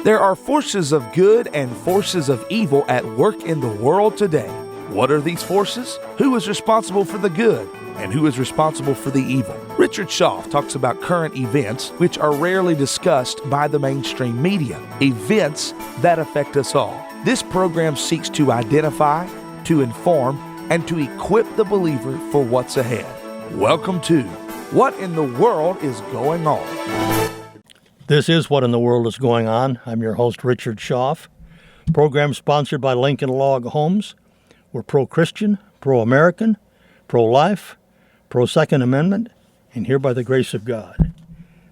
There are forces of good and forces of evil at work in the world today. What are these forces? Who is responsible for the good? And who is responsible for the evil? Richard Schaff talks about current events which are rarely discussed by the mainstream media, events that affect us all. This program seeks to identify, to inform, and to equip the believer for what's ahead. Welcome to What in the World is Going On? This is What in the World is Going On. I'm your host, Richard Schaff. Program sponsored by Lincoln Log Homes. We're pro-Christian, pro-American, pro-life, pro-Second Amendment, and here by the grace of God.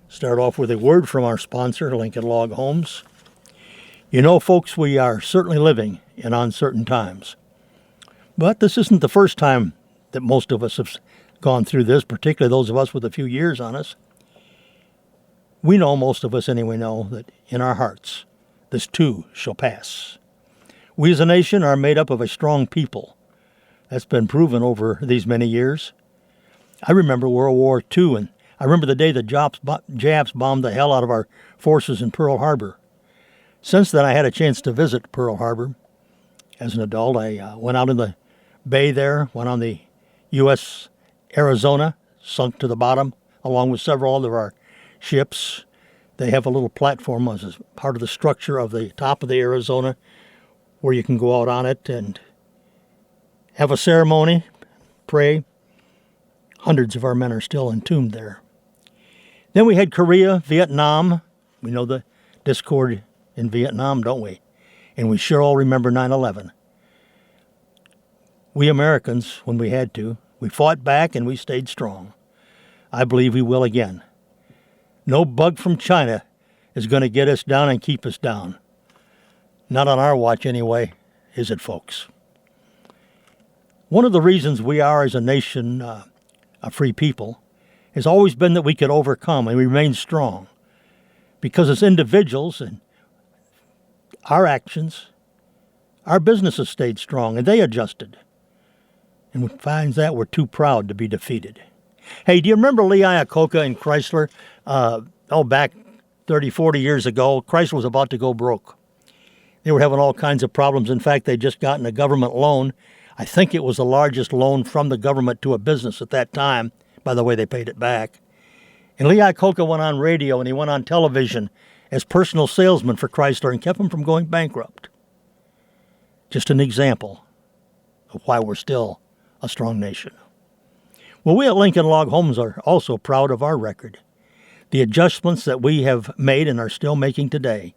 Start off with a word from our sponsor, Lincoln Log Homes. You know, folks, we are certainly living in uncertain times. But this isn't the first time that most of us have gone through this, particularly those of us with a few years on us. We know, most of us anyway know, that in our hearts, this too shall pass. We as a nation are made up of a strong people. That's been proven over these many years. I remember World War II, and I remember the day the Japs bombed the hell out of our forces in Pearl Harbor. Since then, I had a chance to visit Pearl Harbor. As an adult, I went out in the bay there, went on the U.S. Arizona, sunk to the bottom, along with several other of our ships. They have a little platform as part of the structure of the top of the Arizona where you can go out on it and have a ceremony, pray. Hundreds of our men are still entombed there. Then we had Korea, Vietnam. We know the discord in Vietnam, don't we? And we sure all remember 9/11. We Americans, when we had to, we fought back and we stayed strong. I believe we will again. No bug from China is going to get us down and keep us down. Not on our watch anyway, is it, folks? One of the reasons we are as a nation a free people has always been that we could overcome and remain strong. Because as individuals and our actions, our businesses stayed strong and they adjusted. And we find that we're too proud to be defeated. Hey, do you remember Lee Iacocca and Chrysler? Back 30, 40 years ago, Chrysler was about to go broke. They were having all kinds of problems. In fact, they'd just gotten a government loan. I think it was the largest loan from the government to a business at that time. By the way, they paid it back. And Lee Iacocca went on radio and he went on television as personal salesman for Chrysler and kept them from going bankrupt. Just an example of why we're still a strong nation. Well, we at Lincoln Log Homes are also proud of our record. The adjustments that we have made and are still making today.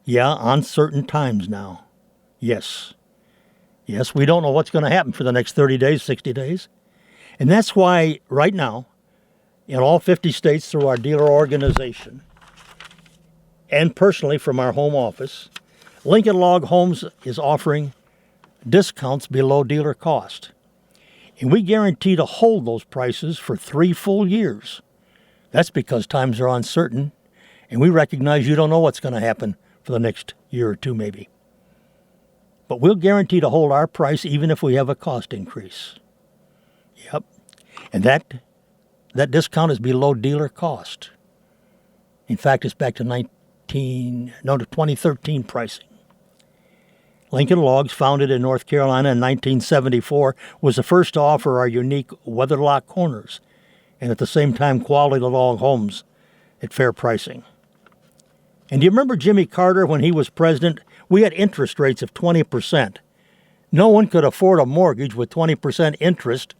Yeah, uncertain times now. Yes, we don't know what's going to happen for the next 30 days, 60 days. And that's why right now, in all 50 states through our dealer organization, and personally from our home office, Lincoln Log Homes is offering discounts below dealer cost. And we guarantee to hold those prices for 3 full years. That's because times are uncertain, and we recognize you don't know what's going to happen for the next year or two maybe. But we'll guarantee to hold our price even if we have a cost increase. Yep. And that discount is below dealer cost. In fact, it's back to 2013 pricing. Lincoln Logs, founded in North Carolina in 1974, was the first to offer our unique weatherlock corners and at the same time quality log homes at fair pricing. And do you remember Jimmy Carter when he was president? We had interest rates of 20%. No one could afford a mortgage with 20% interest,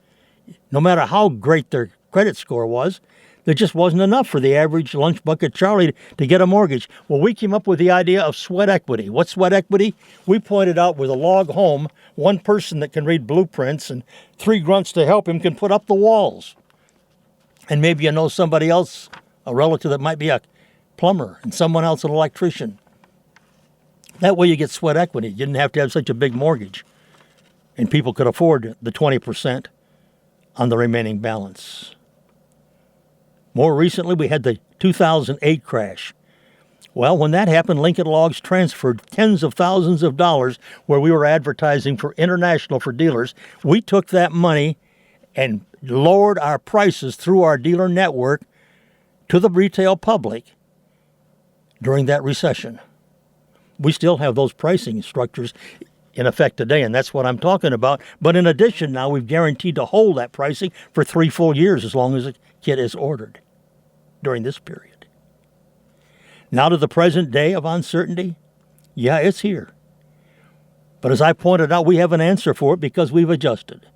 no matter how great their credit score was. There just wasn't enough for the average lunch bucket Charlie to get a mortgage. Well, we came up with the idea of sweat equity. What's sweat equity? We pointed out with a log home, one person that can read blueprints and 3 grunts to help him can put up the walls. And maybe you know somebody else, a relative that might be a plumber, and someone else an electrician. That way you get sweat equity. You didn't have to have such a big mortgage. And people could afford the 20% on the remaining balance. More recently, we had the 2008 crash. Well, when that happened, Lincoln Logs transferred tens of thousands of dollars where we were advertising for international for dealers. We took that money and lowered our prices through our dealer network to the retail public during that recession. We still have those pricing structures in effect today, and that's what I'm talking about. But in addition, now we've guaranteed to hold that pricing for 3 full years as long as a kit is ordered during this period. Now to the present day of uncertainty. Yeah, it's here. But as I pointed out, we have an answer for it because we've adjusted.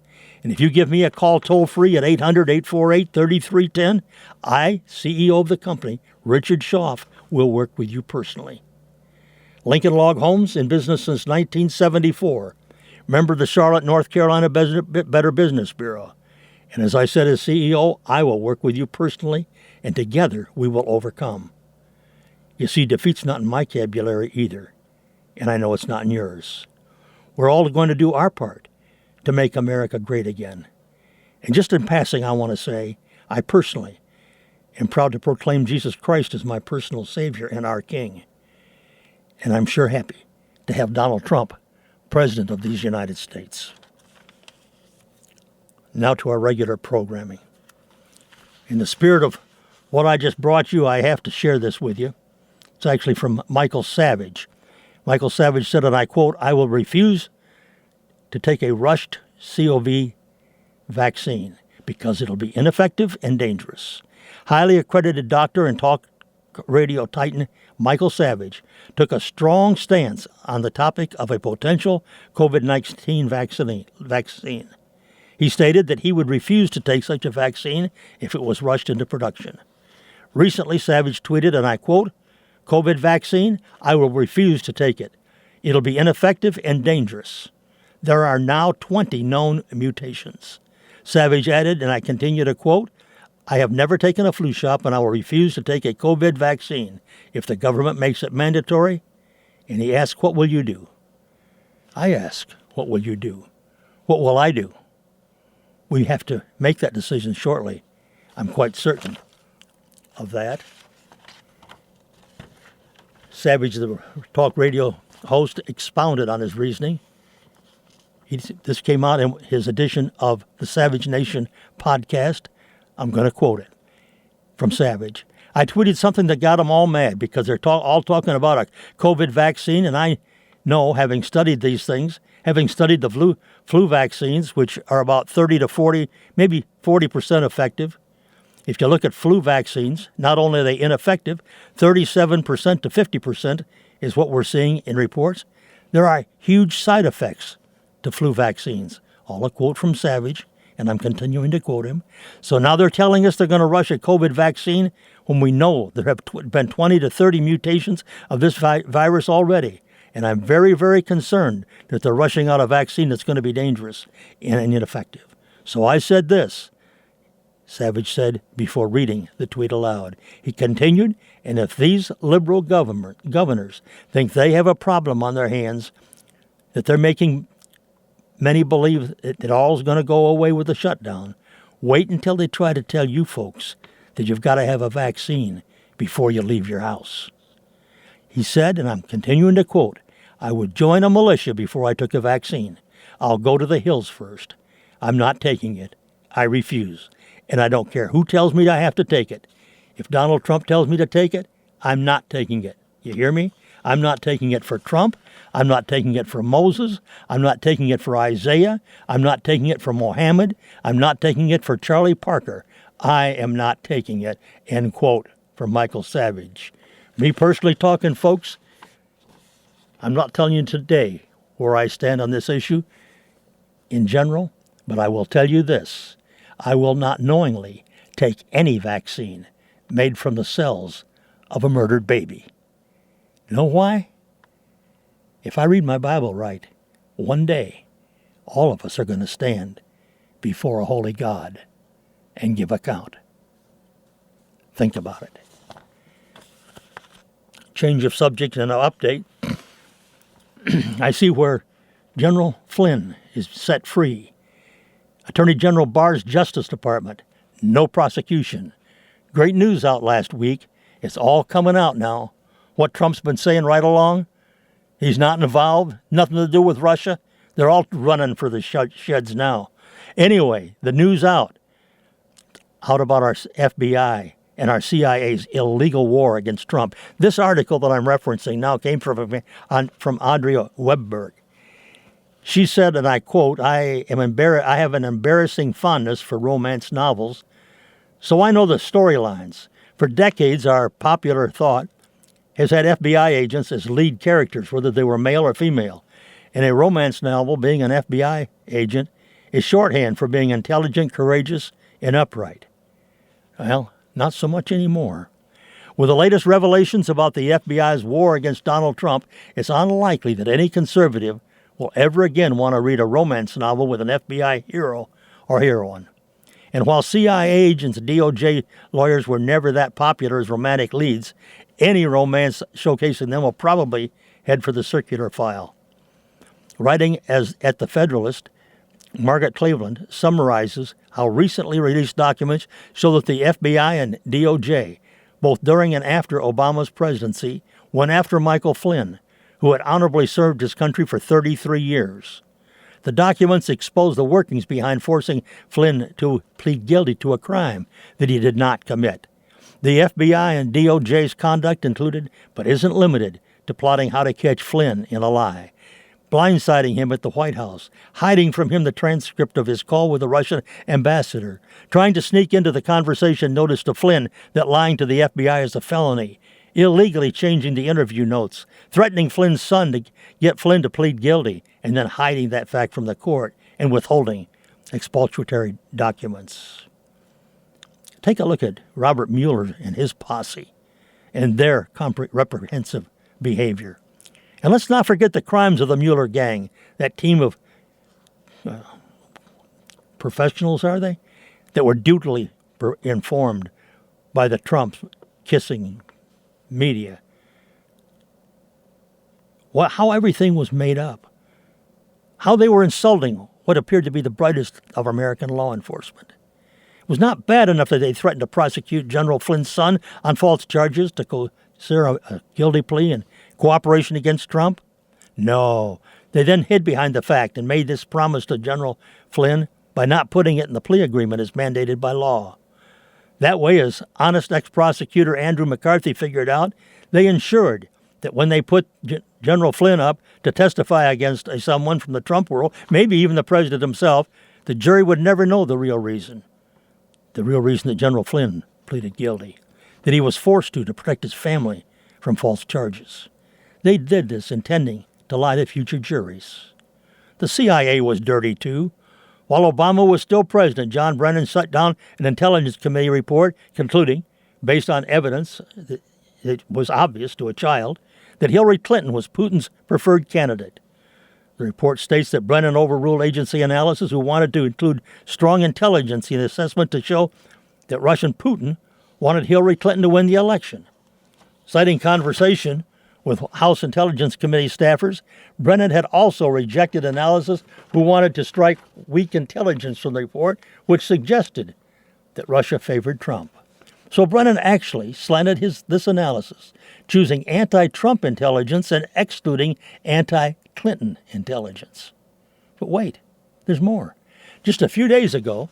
And if you give me a call toll-free at 800-848-3310, I, CEO of the company, Richard Schaaf, will work with you personally. Lincoln Log Homes, in business since 1974. Member of the Charlotte, North Carolina Better Business Bureau. And as I said as CEO, I will work with you personally, and together we will overcome. You see, defeat's not in my vocabulary either, and I know it's not in yours. We're all going to do our part to make America great again. And just in passing, I want to say, I personally am proud to proclaim Jesus Christ as my personal Savior and our King. And I'm sure happy to have Donald Trump President of these United States. Now to our regular programming. In the spirit of what I just brought you, I have to share this with you. It's actually from Michael Savage. Michael Savage said, and I quote, "I will refuse to take a rushed COVID vaccine because it'll be ineffective and dangerous." Highly accredited doctor and talk radio titan Michael Savage took a strong stance on the topic of a potential COVID-19 vaccine. He stated that he would refuse to take such a vaccine if it was rushed into production. Recently, Savage tweeted, and I quote, "COVID vaccine, I will refuse to take it. It'll be ineffective and dangerous. There are now 20 known mutations." Savage added, and I continue to quote, "I have never taken a flu shot, and I will refuse to take a COVID vaccine if the government makes it mandatory." And he asked, "What will you do?" I ask, what will you do? What will I do? We have to make that decision shortly. I'm quite certain of that. Savage, the talk radio host, expounded on his reasoning. This came out in his edition of the Savage Nation podcast. I'm going to quote it from Savage. "I tweeted something that got them all mad because they're all talking about a COVID vaccine, and I know, having studied these things, having studied the flu vaccines, which are about 30 to 40, maybe 40% effective. If you look at flu vaccines, not only are they ineffective, 37% to 50% is what we're seeing in reports. There are huge side effects to flu vaccines." All a quote from Savage, and I'm continuing to quote him. So now they're telling us they're going to rush a COVID vaccine when we know there have been 20 to 30 mutations of this virus already. And I'm very, very concerned that they're rushing out a vaccine that's going to be dangerous and ineffective. So I said this, Savage said before reading the tweet aloud. He continued, "And if these liberal governors think they have a problem on their hands, that they're making many believe that all's going to go away with the shutdown, wait until they try to tell you folks that you've got to have a vaccine before you leave your house." He said, and I'm continuing to quote, "I would join a militia before I took a vaccine. I'll go to the hills first. I'm not taking it. I refuse. And I don't care who tells me I have to take it. If Donald Trump tells me to take it, I'm not taking it. You hear me? I'm not taking it for Trump. I'm not taking it for Moses. I'm not taking it for Isaiah. I'm not taking it for Mohammed. I'm not taking it for Charlie Parker. I am not taking it." End quote from Michael Savage. Me personally talking, folks, I'm not telling you today where I stand on this issue in general, but I will tell you this. I will not knowingly take any vaccine made from the cells of a murdered baby. You know why? If I read my Bible right, one day all of us are going to stand before a holy God and give account. Think about it. Change of subject and an update. I see where General Flynn is set free. Attorney General Barr's Justice Department, no prosecution. Great news out last week. It's all coming out now. What Trump's been saying right along, he's not involved, nothing to do with Russia. They're all running for the sheds now. Anyway, the news out about our FBI and our CIA's illegal war against Trump. This article that I'm referencing now came from Andrea Webberg. She said, and I quote, I have an embarrassing fondness for romance novels, so I know the storylines. For decades, our popular thought has had FBI agents as lead characters, whether they were male or female. And a romance novel, being an FBI agent, is shorthand for being intelligent, courageous, and upright. Well, not so much anymore. With the latest revelations about the FBI's war against Donald Trump, it's unlikely that any conservative will ever again want to read a romance novel with an FBI hero or heroine. And while CIA agents and DOJ lawyers were never that popular as romantic leads, any romance showcasing them will probably head for the circular file. Writing at The Federalist, Margaret Cleveland summarizes how recently released documents show that the FBI and DOJ, both during and after Obama's presidency, went after Michael Flynn, who had honorably served his country for 33 years. The documents expose the workings behind forcing Flynn to plead guilty to a crime that he did not commit. The FBI and DOJ's conduct included, but isn't limited, to plotting how to catch Flynn in a lie, blindsiding him at the White House, hiding from him the transcript of his call with the Russian ambassador, trying to sneak into the conversation notice to Flynn that lying to the FBI is a felony, illegally changing the interview notes, threatening Flynn's son to get Flynn to plead guilty, and then hiding that fact from the court and withholding expulsory documents. Take a look at Robert Mueller and his posse and their reprehensible behavior. And let's not forget the crimes of the Mueller gang, that team of professionals, are they, that were dutifully informed by the Trump kissing media. How everything was made up. How they were insulting what appeared to be the brightest of American law enforcement. It was not bad enough that they threatened to prosecute General Flynn's son on false charges to consider a guilty plea and cooperation against Trump? No. They then hid behind the fact and made this promise to General Flynn by not putting it in the plea agreement as mandated by law. That way, as honest ex-prosecutor Andrew McCarthy figured out, they ensured that when they put General Flynn up to testify against someone from the Trump world, maybe even the president himself, the jury would never know the real reason. The real reason that General Flynn pleaded guilty, that he was forced to protect his family from false charges. They did this intending to lie to future juries. The CIA was dirty too. While Obama was still president, John Brennan shut down an Intelligence Committee report concluding, based on evidence that it was obvious to a child, that Hillary Clinton was Putin's preferred candidate. The report states that Brennan overruled agency analysis who wanted to include strong intelligence in the assessment to show that Russian Putin wanted Hillary Clinton to win the election. Citing conversation with House Intelligence Committee staffers, Brennan had also rejected analysis who wanted to strike weak intelligence from the report, which suggested that Russia favored Trump. So Brennan actually slanted this analysis, choosing anti-Trump intelligence and excluding anti-Clinton intelligence. But wait, there's more. Just a few days ago,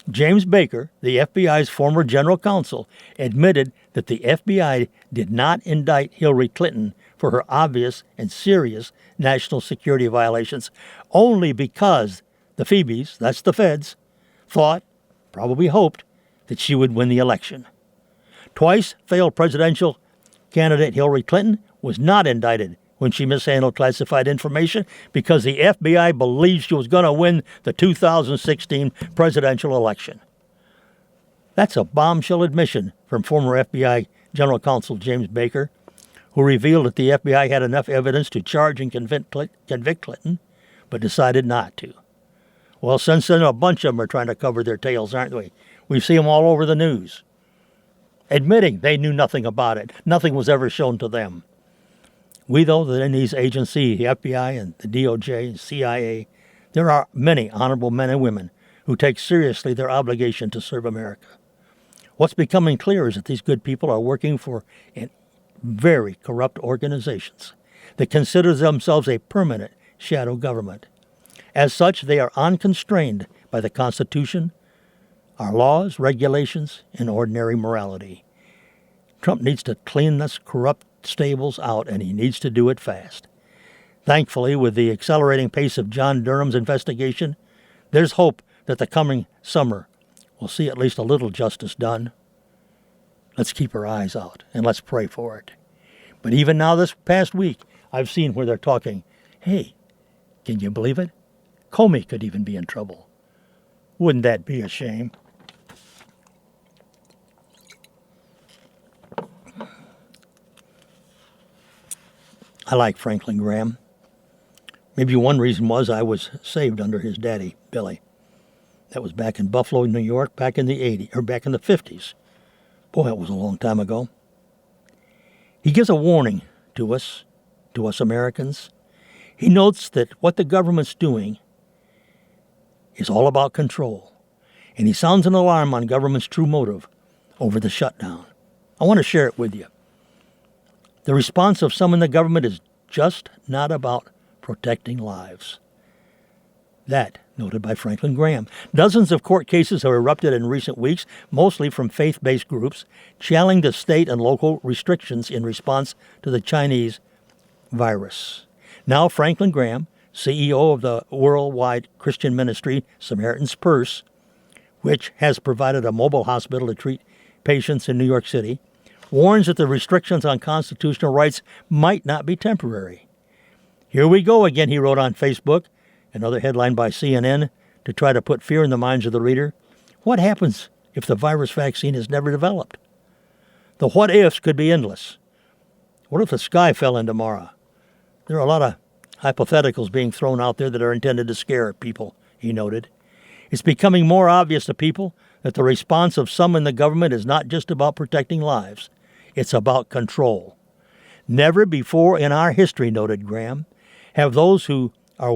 James Baker, the FBI's former general counsel, admitted that the FBI did not indict Hillary Clinton for her obvious and serious national security violations only because the Phoebes, that's the feds, thought, probably hoped, that she would win the election. Twice failed presidential candidate Hillary Clinton was not indicted when she mishandled classified information because the FBI believed she was going to win the 2016 presidential election. That's a bombshell admission from former FBI General Counsel James Baker, who revealed that the FBI had enough evidence to charge and convict Clinton, but decided not to. Well, since then, a bunch of them are trying to cover their tails, aren't we? We see them all over the news, admitting they knew nothing about it. Nothing was ever shown to them. We know that in these agencies, the FBI and the DOJ and CIA, there are many honorable men and women who take seriously their obligation to serve America. What's becoming clear is that these good people are working for very corrupt organizations that consider themselves a permanent shadow government. As such, they are unconstrained by the Constitution, our laws, regulations, and ordinary morality. Trump needs to clean this corrupt stables out, and he needs to do it fast. Thankfully, with the accelerating pace of John Durham's investigation, there's hope that the coming summer will see at least a little justice done. Let's keep our eyes out, and let's pray for it. But even now this past week, I've seen where they're talking, hey, can you believe it? Comey could even be in trouble. Wouldn't that be a shame? I like Franklin Graham. Maybe one reason was I was saved under his daddy, Billy. That was back in Buffalo, New York, back in the 80s, or back in the 50s. Boy, that was a long time ago. He gives a warning to us Americans. He notes that what the government's doing is all about control. And he sounds an alarm on government's true motive over the shutdown. I want to share it with you. The response of some in the government is just not about protecting lives. That, noted by Franklin Graham. Dozens of court cases have erupted in recent weeks, mostly from faith-based groups, challenging the state and local restrictions in response to the Chinese virus. Now Franklin Graham, CEO of the worldwide Christian ministry Samaritan's Purse, which has provided a mobile hospital to treat patients in New York City, warns that the restrictions on constitutional rights might not be temporary. Here we go again, he wrote on Facebook, another headline by CNN, to try to put fear in the minds of the reader. What happens if the virus vaccine is never developed? The what-ifs could be endless. What if the sky fell in tomorrow? There are a lot of hypotheticals being thrown out there that are intended to scare people, he noted. It's becoming more obvious to people that the response of some in the government is not just about protecting lives. It's about control. Never before in our history, noted Graham, have those who are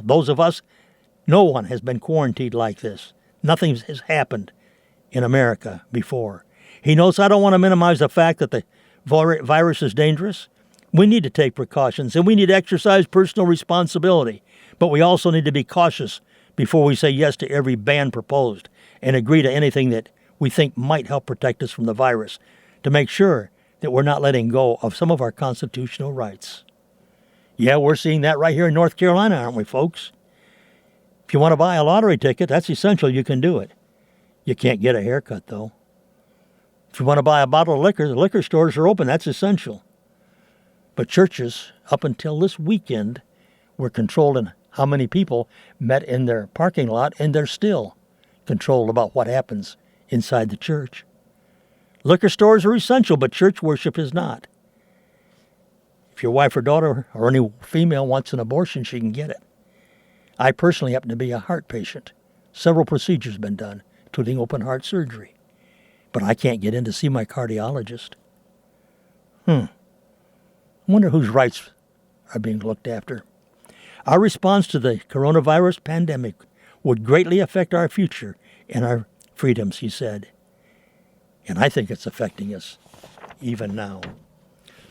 those of us, no one has been quarantined like this. Nothing has happened in America before. He notes, I don't want to minimize the fact that the virus is dangerous. We need to take precautions, and we need to exercise personal responsibility. But we also need to be cautious before we say yes to every ban proposed and agree to anything that we think might help protect us from the virus, to make sure that we're not letting go of some of our constitutional rights. Yeah, we're seeing that right here in North Carolina, aren't we, folks? If you want to buy a lottery ticket, that's essential. You can do it. You can't get a haircut, though. If you want to buy a bottle of liquor, the liquor stores are open. That's essential. But churches, up until this weekend, were controlled in how many people met in their parking lot, and they're still controlled about what happens inside the church. Liquor stores are essential, but church worship is not. If your wife or daughter or any female wants an abortion, she can get it. I personally happen to be a heart patient. Several procedures have been done, including open heart surgery. But I can't get in to see my cardiologist. I wonder whose rights are being looked after. Our response to the coronavirus pandemic would greatly affect our future and our freedoms, he said. And I think it's affecting us even now.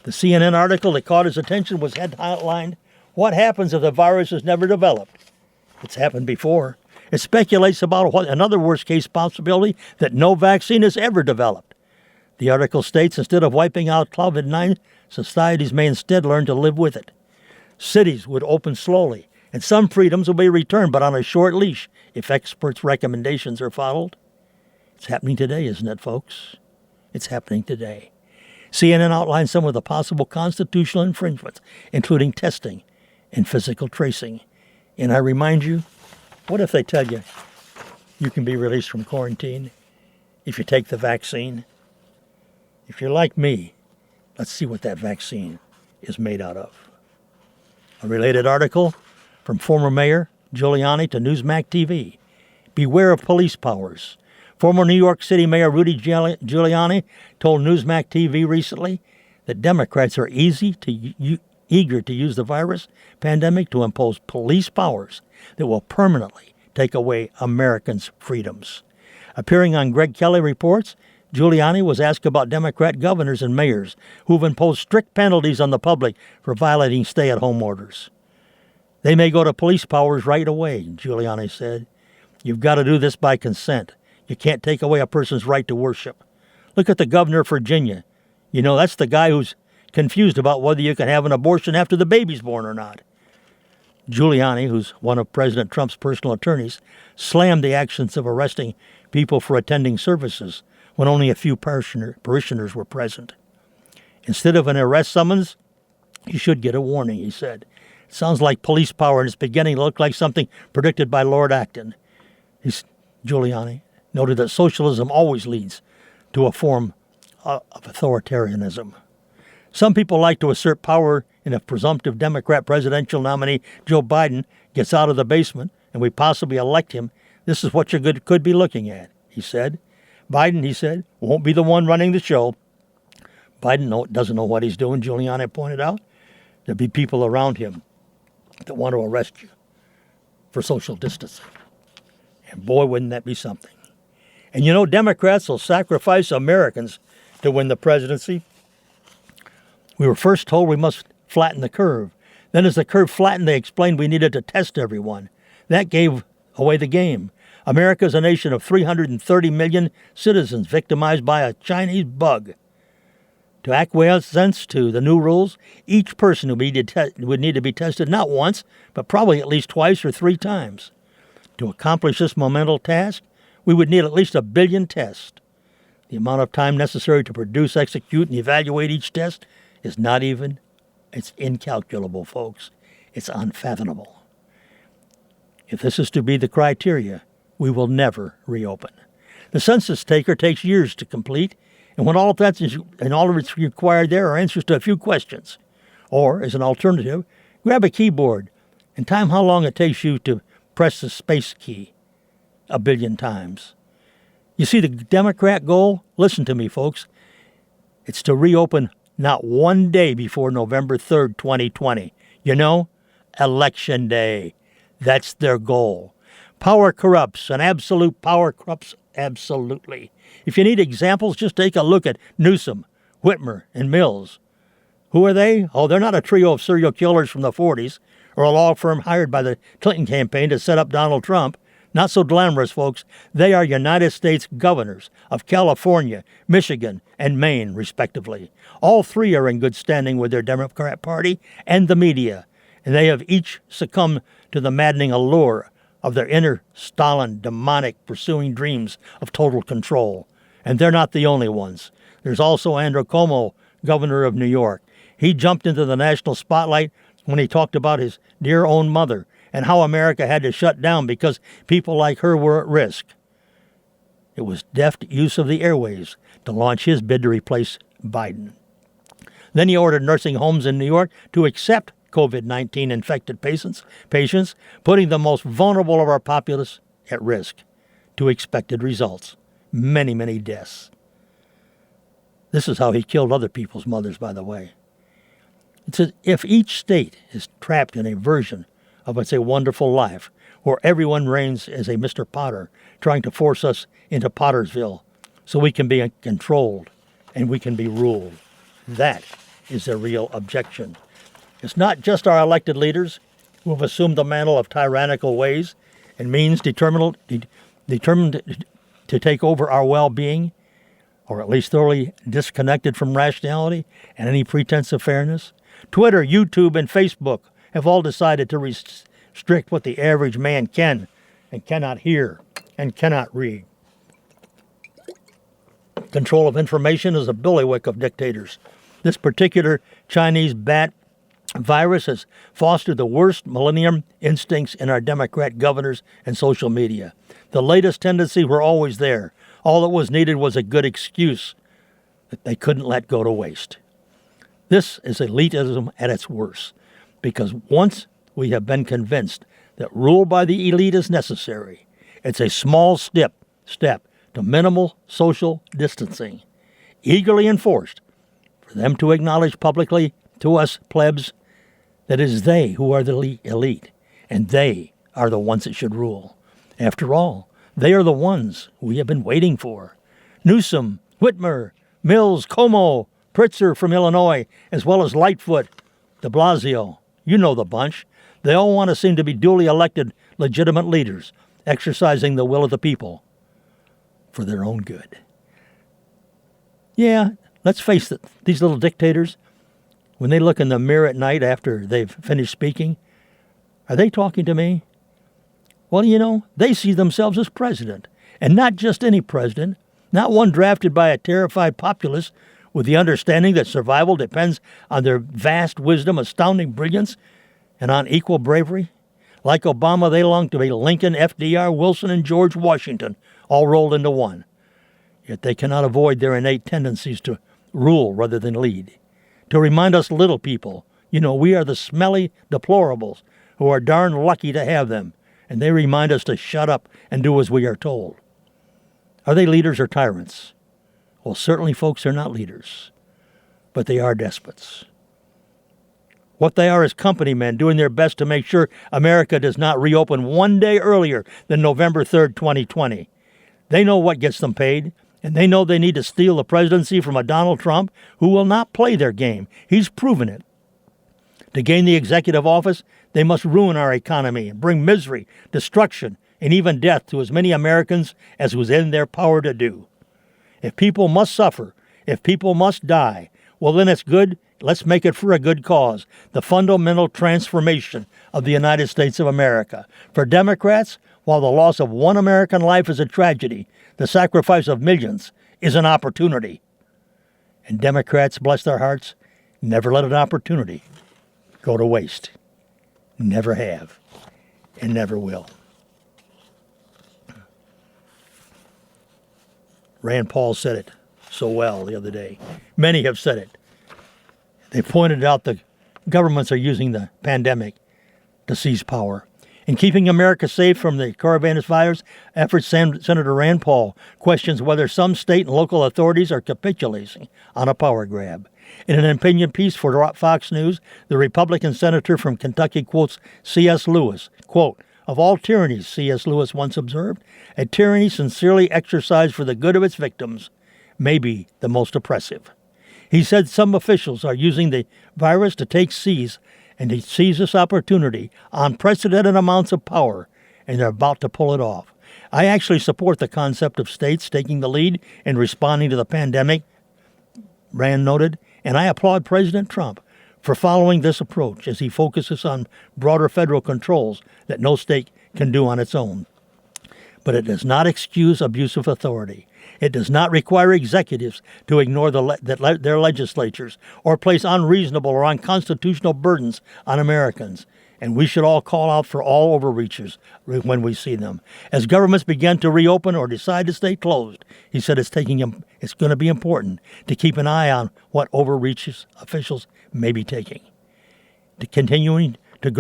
The CNN article that caught his attention was headlined, What Happens If the Virus Is Never Developed? It's happened before. It speculates about another worst-case possibility that no vaccine is ever developed. The article states instead of wiping out COVID-19, societies may instead learn to live with it. Cities would open slowly, and some freedoms will be returned, but on a short leash if experts' recommendations are followed. It's happening today, isn't it, folks? It's happening today. CNN outlines some of the possible constitutional infringements, including testing and physical tracing. And I remind you, what if they tell you you can be released from quarantine if you take the vaccine? If you're like me, let's see what that vaccine is made out of. A related article from former Mayor Giuliani to Newsmax TV. Beware of police powers. Former New York City Mayor Rudy Giuliani told Newsmax TV recently that Democrats are eager to use the virus pandemic to impose police powers that will permanently take away Americans' freedoms. Appearing on Greg Kelly Reports, Giuliani was asked about Democrat governors and mayors who've imposed strict penalties on the public for violating stay-at-home orders. They may go to police powers right away, Giuliani said. You've got to do this by consent. You can't take away a person's right to worship. Look at the governor of Virginia. You know, that's the guy who's confused about whether you can have an abortion after the baby's born or not. Giuliani, who's one of President Trump's personal attorneys, slammed the actions of arresting people for attending services when only a few parishioners were present. Instead of an arrest summons, you should get a warning, he said. It sounds like police power, and it's beginning to look like something predicted by Lord Acton. Giuliani noted that socialism always leads to a form of authoritarianism. Some people like to assert power, and if presumptive Democrat presidential nominee Joe Biden gets out of the basement and we possibly elect him, this is what you could be looking at, he said. Biden, he said, won't be the one running the show. Biden doesn't know what he's doing, Giuliani pointed out. There'll be people around him that want to arrest you for social distancing. And boy, wouldn't that be something. And you know, Democrats will sacrifice Americans to win the presidency. We were first told we must flatten the curve. Then as the curve flattened, they explained we needed to test everyone. That gave away the game. America is a nation of 330 million citizens victimized by a Chinese bug. To acquiesce to the new rules, each person would need to be tested not once, but probably at least twice or three times. To accomplish this monumental task, we would need at least 1 billion tests. The amount of time necessary to produce, execute, and evaluate each test is it's incalculable, folks. It's unfathomable. If this is to be the criteria, we will never reopen. The census taker takes years to complete, and when all of that's required there are answers to a few questions. Or, as an alternative, grab a keyboard and time how long it takes you to press the space key 1 billion times. You see the Democrat goal? Listen to me, folks. It's to reopen not one day before November 3rd, 2020. You know, Election Day. That's their goal. Power corrupts, and absolute power corrupts absolutely. If you need examples, just take a look at Newsom, Whitmer, and Mills. Who are they? Oh, they're not a trio of serial killers from the 40s or a law firm hired by the Clinton campaign to set up Donald Trump. Not so glamorous, folks. They are United States governors of California, Michigan, and Maine, respectively. All three are in good standing with their Democrat Party and the media, and they have each succumbed to the maddening allure of their inner Stalin, demonic, pursuing dreams of total control. And they're not the only ones. There's also Andrew Cuomo, governor of New York. He jumped into the national spotlight when he talked about his dear own mother and how America had to shut down because people like her were at risk. It was deft use of the airwaves to launch his bid to replace Biden. Then he ordered nursing homes in New York to accept COVID-19 infected patients, putting the most vulnerable of our populace at risk, to expected results. Many, many deaths. This is how he killed other people's mothers, by the way. It's as if each state is trapped in a version of It's a Wonderful Life, where everyone reigns as a Mr. Potter, trying to force us into Pottersville so we can be controlled and we can be ruled. That is their real objection. It's not just our elected leaders who have assumed the mantle of tyrannical ways and means determined to take over our well-being, or at least thoroughly disconnected from rationality and any pretense of fairness. Twitter, YouTube, and Facebook have all decided to restrict what the average man can and cannot hear and cannot read. Control of information is a bailiwick of dictators. This particular Chinese bat virus has fostered the worst millennium instincts in our Democrat governors and social media. The latest tendencies were always there. All that was needed was a good excuse that they couldn't let go to waste. This is elitism at its worst, because once we have been convinced that rule by the elite is necessary, it's a small step to minimal social distancing, eagerly enforced, for them to acknowledge publicly to us plebs that it is they who are the elite, and they are the ones that should rule. After all, they are the ones we have been waiting for. Newsom, Whitmer, Mills, Cuomo, Pritzker from Illinois, as well as Lightfoot, de Blasio. You know the bunch. They all want to seem to be duly elected legitimate leaders, exercising the will of the people for their own good. Yeah, let's face it, these little dictators, when they look in the mirror at night after they've finished speaking, are they talking to me? Well, they see themselves as president, and not just any president, not one drafted by a terrified populace with the understanding that survival depends on their vast wisdom, astounding brilliance, and on equal bravery. Like Obama, they long to be Lincoln, FDR, Wilson, and George Washington, all rolled into one. Yet they cannot avoid their innate tendencies to rule rather than lead, to remind us little people, we are the smelly deplorables who are darn lucky to have them, and they remind us to shut up and do as we are told. Are they leaders or tyrants? Well, certainly folks are not leaders, but they are despots. What they are is company men doing their best to make sure America does not reopen one day earlier than November 3rd, 2020. They know what gets them paid, and they know they need to steal the presidency from a Donald Trump who will not play their game. He's proven it. To gain the executive office, they must ruin our economy and bring misery, destruction, and even death to as many Americans as was in their power to do. If people must suffer, if people must die, well then it's good. Let's make it for a good cause, the fundamental transformation of the United States of America. For Democrats, while the loss of one American life is a tragedy, the sacrifice of millions is an opportunity. And Democrats, bless their hearts, never let an opportunity go to waste. Never have, and never will. Rand Paul said it so well the other day. Many have said it. They pointed out that governments are using the pandemic to seize power. In keeping America safe from the coronavirus efforts, Senator Rand Paul questions whether some state and local authorities are capitulating on a power grab. In an opinion piece for Fox News, the Republican senator from Kentucky quotes C.S. Lewis, quote, "Of all tyrannies," C.S. Lewis once observed, "a tyranny sincerely exercised for the good of its victims may be the most oppressive." He said some officials are using the virus to take seize and to seize this opportunity, unprecedented amounts of power, and they're about to pull it off. I actually support the concept of states taking the lead in responding to the pandemic, Rand noted, and I applaud President Trump for following this approach as he focuses on broader federal controls that no state can do on its own. But it does not excuse abuse of authority. It does not require executives to ignore their legislatures or place unreasonable or unconstitutional burdens on Americans. And we should all call out for all overreachers when we see them. As governments begin to reopen or decide to stay closed, he said it's going to be important to keep an eye on what overreaches officials may be taking. Continuing to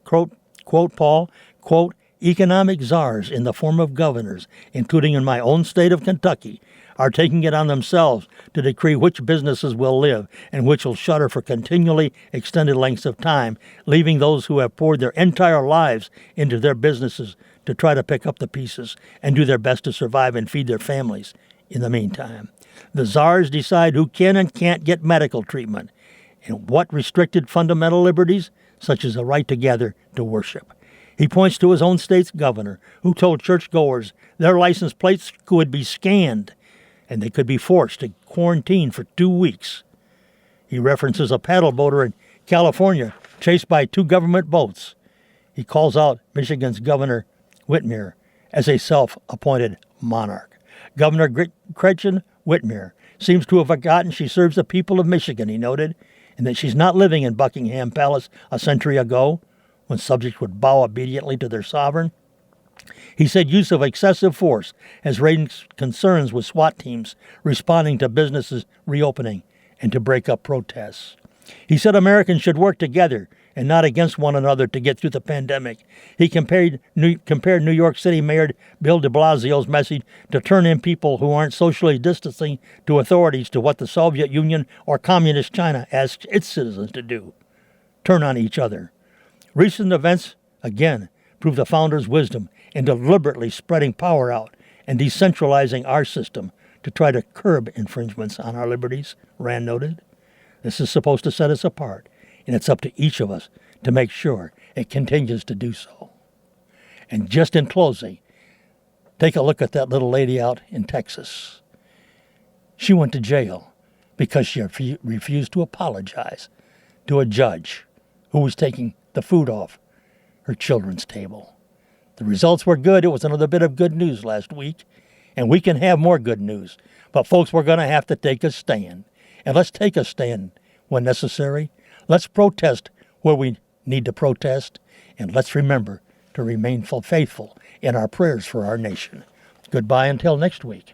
quote Paul, quote, "Economic czars in the form of governors, including in my own state of Kentucky, are taking it on themselves to decree which businesses will live and which will shutter for continually extended lengths of time, leaving those who have poured their entire lives into their businesses to try to pick up the pieces and do their best to survive and feed their families in the meantime. The czars decide who can and can't get medical treatment and what restricted fundamental liberties, such as the right to gather to worship." He points to his own state's governor, who told churchgoers their license plates could be scanned and they could be forced to quarantine for 2 weeks. He references a paddle boater in California chased by 2 government boats. He calls out Michigan's Governor Whitmer as a self-appointed monarch. Governor Gretchen Whitmer seems to have forgotten she serves the people of Michigan, he noted, and that she's not living in Buckingham Palace a century ago, when subjects would bow obediently to their sovereign. He said use of excessive force has raised concerns with SWAT teams responding to businesses reopening and to break up protests. He said Americans should work together and not against one another to get through the pandemic. He compared New York City Mayor Bill de Blasio's message to turn in people who aren't socially distancing to authorities to what the Soviet Union or Communist China asked its citizens to do: turn on each other. Recent events, again, prove the founders' wisdom in deliberately spreading power out and decentralizing our system to try to curb infringements on our liberties, Rand noted. This is supposed to set us apart, and it's up to each of us to make sure it continues to do so. And just in closing, take a look at that little lady out in Texas. She went to jail because she refused to apologize to a judge who was taking the food off her children's table. The results were good. It was another bit of good news last week, and we can have more good news. But folks, we're going to have to take a stand. And let's take a stand when necessary. Let's protest where we need to protest, and let's remember to remain faithful in our prayers for our nation. Goodbye until next week.